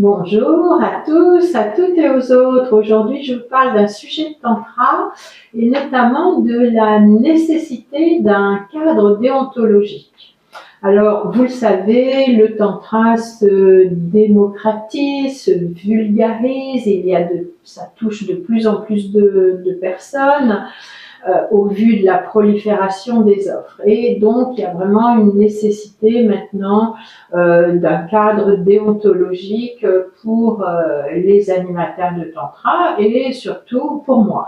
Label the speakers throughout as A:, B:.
A: Bonjour à tous, à toutes et aux autres. Aujourd'hui, je vous parle d'un sujet de tantra et notamment de la nécessité d'un cadre déontologique. Alors, vous le savez, le tantra se démocratise, se vulgarise, ça touche de plus en plus de personnes. Au vu de la prolifération des offres. Et donc, il y a vraiment une nécessité maintenant d'un cadre déontologique pour les animateurs de tantra et surtout pour moi.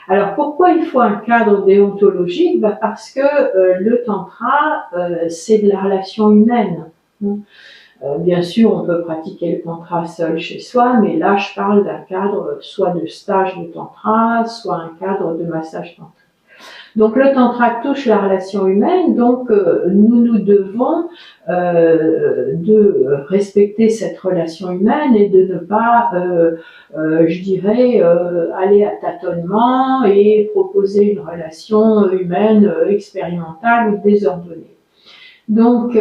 A: Alors, pourquoi il faut un cadre déontologique? Parce que le tantra, c'est de la relation humaine. Bien sûr, on peut pratiquer le tantra seul chez soi, mais là, je parle d'un cadre soit de stage de tantra, soit un cadre de massage tantrique. Donc, le tantra touche la relation humaine, donc nous devons de respecter cette relation humaine et de ne pas, je dirais, aller à tâtonnement et proposer une relation humaine expérimentale ou désordonnée. Donc,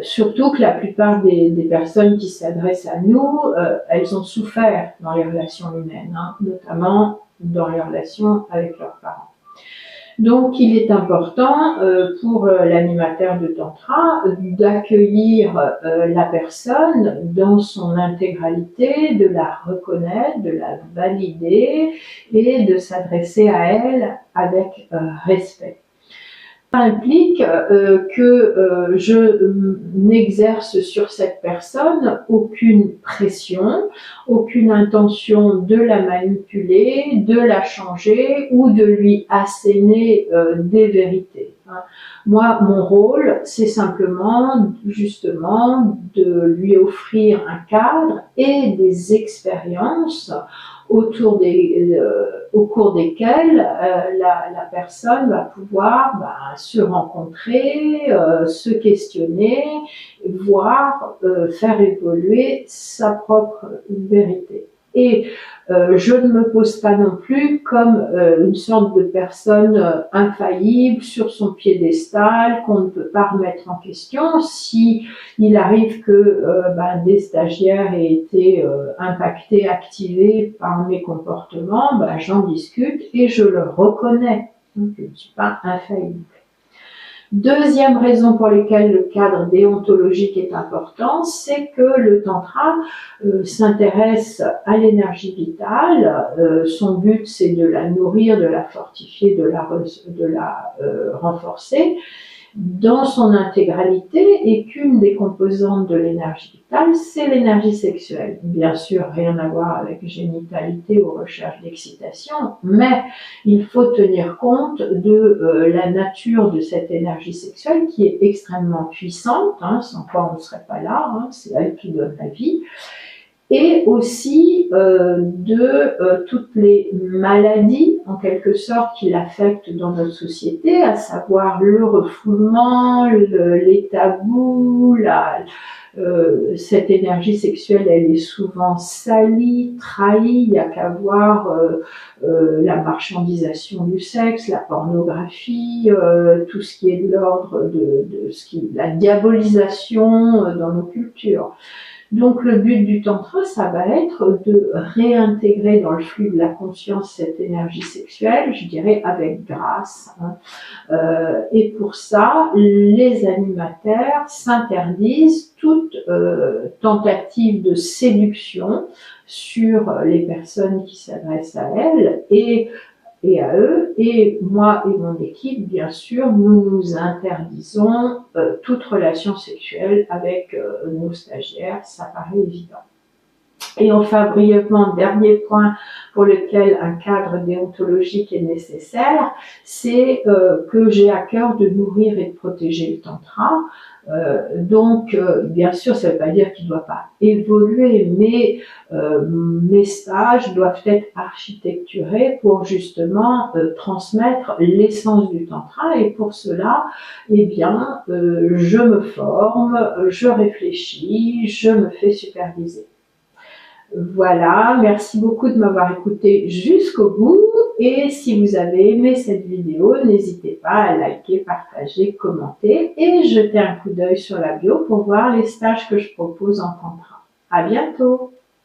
A: surtout que la plupart des personnes qui s'adressent à nous, elles ont souffert dans les relations humaines, notamment dans les relations avec leurs parents. Donc, il est important pour l'animateur de tantra d'accueillir la personne dans son intégralité, de la reconnaître, de la valider et de s'adresser à elle avec respect. Ça implique que je n'exerce sur cette personne aucune pression, aucune intention de la manipuler, de la changer ou de lui asséner des vérités. Moi, mon rôle, c'est simplement, justement, de lui offrir un cadre et des expériences au cours desquelles la personne va pouvoir se rencontrer, se questionner, voire faire évoluer sa propre vérité. Et je ne me pose pas non plus comme une sorte de personne infaillible sur son piédestal qu'on ne peut pas remettre en question. Si il arrive que des stagiaires aient été impactés, activés par mes comportements, j'en discute et je le reconnais. Je ne suis pas infaillible. Deuxième raison pour laquelle le cadre déontologique est important, c'est que le tantra s'intéresse à l'énergie vitale. Son but, c'est de la nourrir, de la fortifier, de la renforcer dans son intégralité, et qu'une des composantes de l'énergie vitale, c'est l'énergie sexuelle. Bien sûr, rien à voir avec génitalité ou recherche d'excitation, mais il faut tenir compte de la nature de cette énergie sexuelle qui est extrêmement puissante, sans quoi on ne serait pas là, c'est elle qui donne la vie, et aussi toutes les maladies, en quelque sorte, qui l'affectent dans notre société, à savoir le refoulement, les tabous, cette énergie sexuelle, elle est souvent salie, trahie. Il n'y a qu'à voir la marchandisation du sexe, la pornographie, tout ce qui est de l'ordre de la diabolisation dans nos cultures. Donc le but du tantra, ça va être de réintégrer dans le flux de la conscience cette énergie sexuelle, je dirais avec grâce. Et pour ça, les animateurs s'interdisent toute tentative de séduction sur les personnes qui s'adressent à elles et à eux, et moi et mon équipe, bien sûr, nous nous interdisons toute relation sexuelle avec nos stagiaires, ça paraît évident. Et enfin, brièvement, dernier point pour lequel un cadre déontologique est nécessaire, c'est que j'ai à cœur de nourrir et de protéger le tantra. Donc, bien sûr, ça ne veut pas dire qu'il ne doit pas évoluer, mais mes stages doivent être architecturés pour justement transmettre l'essence du tantra, et pour cela, je me forme, je réfléchis, je me fais superviser. Voilà, merci beaucoup de m'avoir écouté jusqu'au bout, et si vous avez aimé cette vidéo, n'hésitez pas à liker, partager, commenter et jeter un coup d'œil sur la bio pour voir les stages que je propose en tantra. À bientôt.